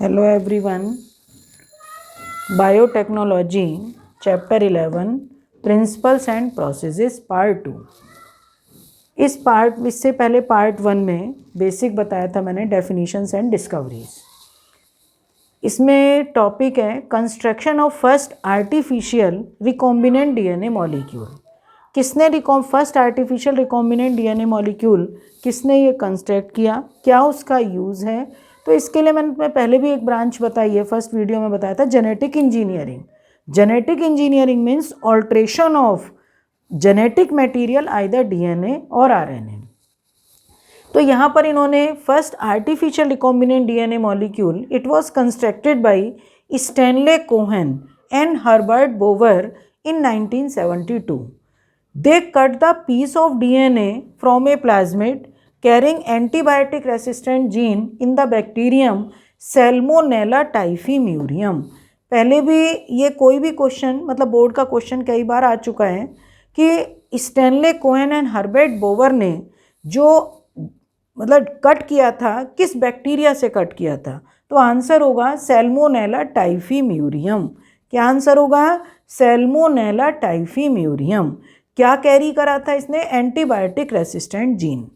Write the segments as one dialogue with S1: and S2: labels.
S1: Hello everyone. Biotechnology Chapter 11 Principles and Processes Part 2. इससे पहले part 1 में बेसिक बताया था मैंने, डेफिनेशंस एंड डिस्कवरीज. इसमें टॉपिक है construction of first artificial recombinant DNA molecule. किसने first artificial recombinant DNA molecule किसने ये कंस्ट्रक्ट किया, क्या उसका यूज़ है. तो इसके लिए मैंने पहले भी एक ब्रांच बताई है, फर्स्ट वीडियो में बताया था, genetic engineering. Genetic engineering means alteration of genetic material either DNA और आरएनए. तो यहाँ पर इन्होंने first artificial recombinant DNA molecule it was constructed by Stanley Cohen and Herbert बोवर in 1972. They cut the piece of DNA from a plasmid carrying antibiotic resistant gene in the bacterium Salmonella typhimurium. पहले भी ये कोई भी question, मतलब board का question कई बार आ चुका है कि स्टैनले कोहेन एंड हर्बर्ट बोवर ने जो मतलब कट किया था, किस बैक्टीरिया से कट किया था. तो आंसर होगा सैल्मोनेला टाइफीम्यूरियम. क्या आंसर होगा? Salmonella typhimurium. क्या कैरी करा था इसने? Antibiotic resistant gene.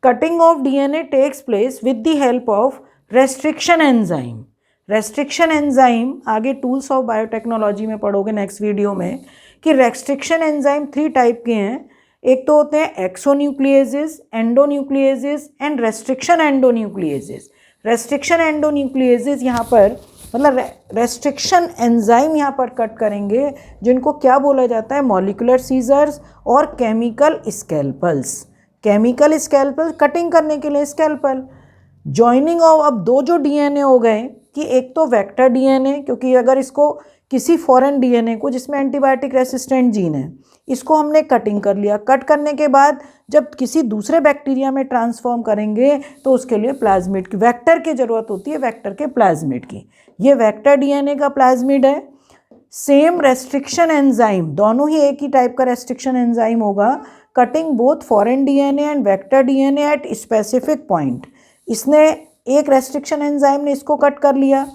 S1: Cutting of DNA takes place with the help of restriction enzyme. Restriction enzyme आगे टूल्स ऑफ बायोटेक्नोलॉजी में पढ़ोगे नेक्स्ट वीडियो में कि रेस्ट्रिक्शन एंजाइम 3 टाइप के हैं. एक तो होते हैं एक्सोन्यूक्लिएजेस, एंडोन्यूक्लिएजेस एंड रेस्ट्रिक्शन एंडोन्यूक्लिएजेस. रेस्ट्रिक्शन एंडोन्यूक्लिएजेस यहाँ पर मतलब रेस्ट्रिक्शन एंजाइम यहाँ पर कट करेंगे, जिनको क्या बोला जाता है? मॉलिकुलर सीजर्स और केमिकल स्कैल्पल्स. केमिकल स्कैल्पल कटिंग करने के लिए स्कैल्पल. जॉइनिंग ऑफ, अब दो जो डीएनए हो गए कि एक तो वेक्टर डीएनए, क्योंकि अगर इसको किसी फॉरेन डीएनए को जिसमें एंटीबायोटिक रेसिस्टेंट जीन है, इसको हमने कटिंग कर लिया. कट करने के बाद जब किसी दूसरे बैक्टीरिया में ट्रांसफॉर्म करेंगे तो उसके लिए प्लाज्मिड की, वेक्टर की ज़रूरत होती है, वेक्टर के प्लाज्मिड की. ये वेक्टर डीएनए का प्लाज्मिड है. सेम रेस्ट्रिक्शन एंजाइम, दोनों ही एक ही टाइप का रेस्ट्रिक्शन एंजाइम होगा. Cutting both foreign DNA and vector DNA at specific point. इसने एक रेस्ट्रिक्शन एंजाइम ने इसको कट कर लिया,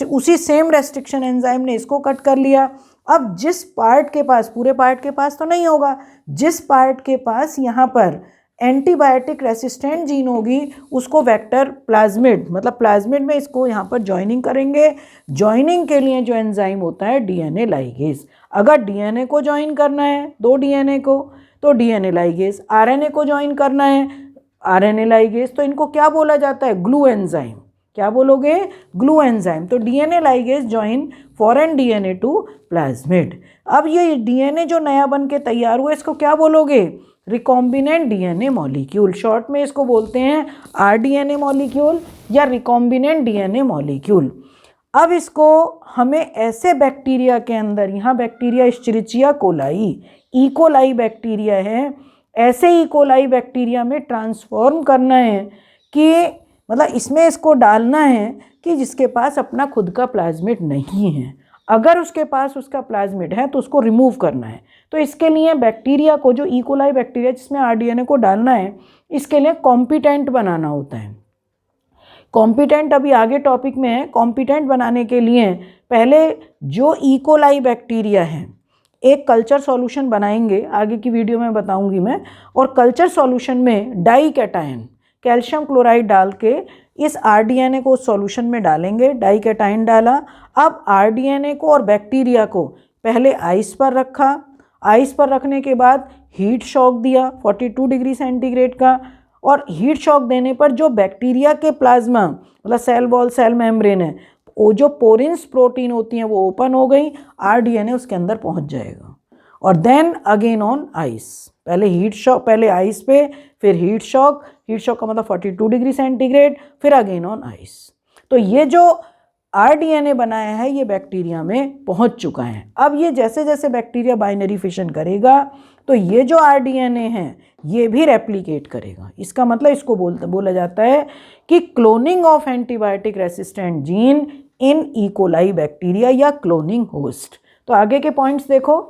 S1: उसी सेम रेस्ट्रिक्शन एंजाइम ने इसको कट कर लिया. अब जिस पार्ट के पास, पूरे पार्ट के पास तो नहीं होगा, जिस पार्ट के पास यहाँ पर एंटीबायोटिक रेसिस्टेंट जीन होगी उसको वेक्टर प्लाज्मिड, मतलब प्लाज्मिड में इसको यहाँ पर जॉइनिंग करेंगे. जॉइनिंग के लिए जो एंजाइम होता है डीएनए लाइगेज. अगर डीएनए को जॉइन करना है, दो डीएनए को, तो डीएनए लाइगेज. आरएनए को जॉइन करना है, आरएनए लाइगेज. तो इनको क्या बोला जाता है? Glue enzyme. क्या बोलोगे? Glue enzyme. तो DNA ligase join foreign DNA to plasmid. अब ये डीएनए जो नया बन के तैयार हुआ इसको क्या बोलोगे? Recombinant DNA molecule. शॉर्ट में इसको बोलते हैं आरडीएनए मॉलिक्यूल या रिकॉम्बिनेंट डीएनए मॉलिक्यूल. अब इसको हमें ऐसे बैक्टीरिया के अंदर, यहाँ बैक्टीरिया एस्चेरिचिया कोलाई, ई कोलाई बैक्टीरिया है, ऐसे ई कोलाई बैक्टीरिया में ट्रांसफॉर्म करना है कि मतलब इसमें इसको डालना है कि जिसके पास अपना खुद का प्लाज्मिड नहीं है. अगर उसके पास उसका प्लाज्मिड है तो उसको रिमूव करना है. तो इसके लिए बैक्टीरिया को, जो ई कोलाई बैक्टीरिया जिसमें आरडीएनए को डालना है, इसके लिए कॉम्पिटेंट बनाना होता है. कॉम्पिटेंट अभी आगे टॉपिक में है. कॉम्पिटेंट बनाने के लिए पहले जो ई कोलाई बैक्टीरिया है, एक कल्चर सॉल्यूशन बनाएंगे, आगे की वीडियो में बताऊंगी मैं. और कल्चर सॉल्यूशन में डाई कैटायन, कैल्शियम क्लोराइड डाल के इस आरडीएनए को सॉल्यूशन में डालेंगे. डाई कैटायन डाला. अब आरडीएनए को और बैक्टीरिया को पहले आइस पर रखा. आइस पर रखने के बाद हीट शॉक दिया 42 डिग्री सेंटीग्रेड का. और हीट शॉक देने पर जो बैक्टीरिया के प्लाज्मा, मतलब सेल वॉल, सेल मेम्ब्रेन है, वो जो पोरिन्स प्रोटीन होती हैं वो ओपन हो गई, आरडीएनए उसके अंदर पहुंच जाएगा. और देन अगेन ऑन आइस. पहले हीट शॉक, पहले आइस पे, फिर हीट शॉक. हीट शॉक का मतलब 42 डिग्री सेंटीग्रेड, फिर अगेन ऑन आइस. तो ये जो आरडीएनए बनाया है ये बैक्टीरिया में पहुंच चुका है. अब ये जैसे जैसे बैक्टीरिया बाइनरी फिशन करेगा तो ये जो आरडीएनए है ये भी रेप्लिकेट करेगा. इसका मतलब इसको बोला जाता है कि cloning of antibiotic resistant gene in E coli bacteria या क्लोनिंग होस्ट. तो आगे के पॉइंट्स देखो.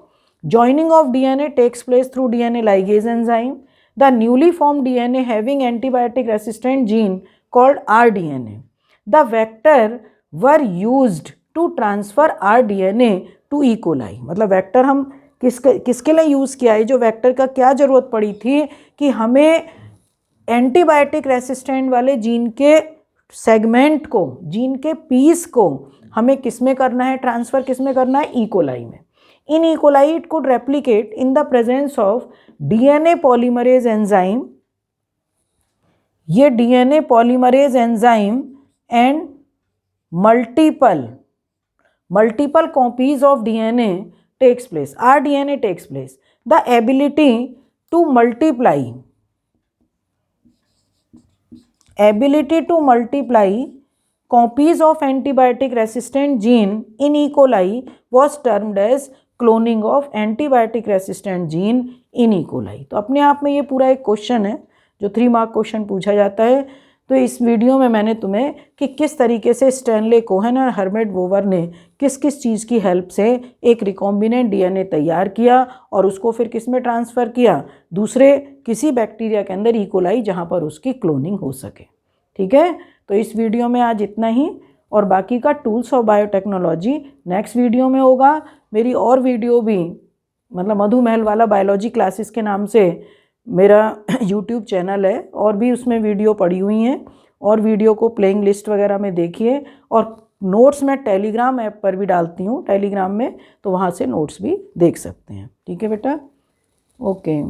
S1: Joining of DNA takes place through DNA ligase enzyme. The newly form DNA having antibiotic resistant gene called rDNA. The vector were used to transfer r DNA to E coli. मतलब vector हम किसके लिए use किया है, जो vector का क्या ज़रूरत पड़ी थी कि हमें एंटीबायोटिक रेसिस्टेंट वाले जीन के सेगमेंट को, जीन के पीस को हमें किस में करना है ट्रांसफ़र, किस में करना है, ई कोलाई में। In E coli it could replicate in the presence of DNA polymerase enzyme, ये DNA polymerase enzyme and multiple copies of DNA takes place, rDNA takes place. The ability to multiply copies of antibiotic resistant gene in E. coli was termed as cloning of antibiotic resistant gene in E. coli। तो अपने आप में ये पूरा एक question है जो 3 mark question पूछा जाता है। तो इस वीडियो में मैंने तुम्हें कि किस तरीके से स्टैनले कोहेन और हर्बर्ट वोवर ने किस किस चीज़ की हेल्प से एक रिकॉम्बिनेंट डीएनए तैयार किया और उसको फिर किस में ट्रांसफ़र किया, दूसरे किसी बैक्टीरिया के अंदर ई कोलाई जहाँ पर उसकी क्लोनिंग हो सके। ठीक है, तो इस वीडियो में आज इतना ही, और बाकी का tools of biotechnology next video में होगा। मेरी और वीडियो भी, मतलब मधु महल वाला बायोलॉजी क्लासेस के नाम से मेरा यूट्यूब चैनल है, और भी उसमें वीडियो पड़ी हुई हैं, और वीडियो को प्लेइंग लिस्ट वगैरह में देखिए, और नोट्स मैं टेलीग्राम ऐप पर भी डालती हूँ, टेलीग्राम में, तो वहाँ से नोट्स भी देख सकते हैं। ठीक है बेटा, ओके।